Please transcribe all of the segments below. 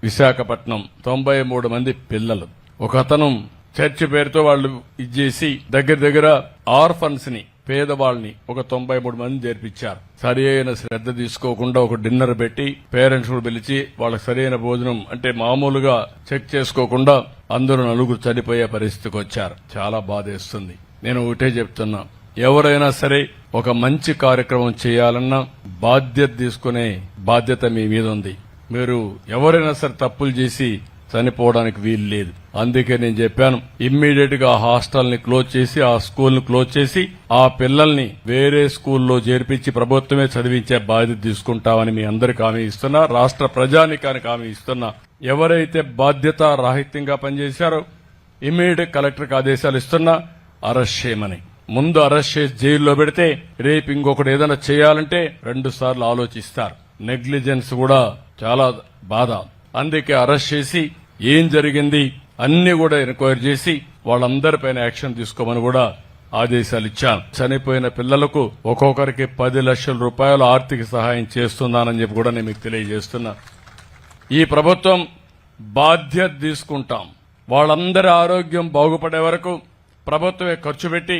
విశాఖపట్నం 93 మంది పిల్లలు. ఒక అతను చర్చి పేరుతో వాళ్ళు ఇచ్చేసి దగ్గర ఆర్ఫన్స్ ని, పేదవాళ్ళని ఒక 93 మంది చేర్పించారు. సరి అయిన శ్రద్ధ తీసుకోకుండా ఒక డిన్నర్ పెట్టి పేరెంట్స్ ను పిలిచి వాళ్ళకి సరైన భోజనం అంటే మామూలుగా చెక్ చేసుకోకుండా అందరూ 4 చనిపోయే పరిస్థితికి వచ్చారు. చాలా బాధేస్తుంది. నేను ఒకటే చెప్తున్నా, ఎవరైనా సరే ఒక మంచి కార్యక్రమం చేయాలన్నా బాధ్యత తీసుకునే బాధ్యత మీ మీద ఉంది. మీరు ఎవరైనా సరే తప్పులు చేసి చనిపోవడానికి వీలు లేదు. అందుకే నేను చెప్పాను, ఇమ్మీడియట్ గా ఆ హాస్టల్ ని క్లోజ్ చేసి, ఆ స్కూల్ ని క్లోజ్ చేసి, ఆ పిల్లల్ని వేరే స్కూల్లో చేర్పించి ప్రభుత్వమే చదివించే బాధ్యత తీసుకుంటామని మీ అందరికి హామీ ఇస్తున్నా. రాష్ట్ర ప్రజానికానికి హామీ ఇస్తున్నా. ఎవరైతే బాధ్యత రాహిత్యంగా పనిచేశారో ఇమ్మీడియట్ కలెక్టర్కి ఆదేశాలు ఇస్తున్నా, అరెస్ట్ చేయమని. ముందు అరెస్ట్ చేసి జైల్లో పెడితే రేపు ఇంకొకటి ఏదైనా చేయాలంటే 2 సార్లు ఆలోచిస్తారు. నెగ్లిజెన్స్ కూడా చాలా బాధ. అందుకే అరెస్ట్ చేసి ఏం జరిగింది అన్ని కూడా ఎంక్వైరీ చేసి వాళ్ళందరిపైన యాక్షన్ తీసుకోమని కూడా ఆదేశాలు ఇచ్చాను. చనిపోయిన పిల్లలకు ఒక్కొక్కరికి 10 లక్షల రూపాయలు ఆర్థిక సహాయం చేస్తున్నానని చెప్పి కూడా నేను మీకు తెలియజేస్తున్నా. ఈ ప్రభుత్వం బాధ్యత తీసుకుంటాం. వాళ్ళందరి ఆరోగ్యం బాగుపడే వరకు ప్రభుత్వమే ఖర్చు పెట్టి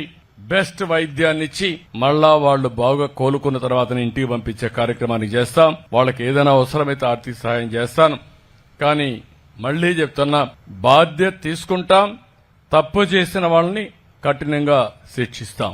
బెస్ట్ వైద్యాన్ని ఇచ్చి మళ్లా వాళ్లు బాగా కోలుకున్న తర్వాత ఇంటికి పంపించే కార్యక్రమాన్ని చేస్తాం. వాళ్ళకి ఏదైనా అవసరమైతే ఆర్థిక సహాయం చేస్తాను. కానీ మళ్లీ చెప్తున్నా, బాధ్యత తీసుకుంటాం. తప్పు చేసిన వాళ్ళని కఠినంగా శిక్షిస్తాం.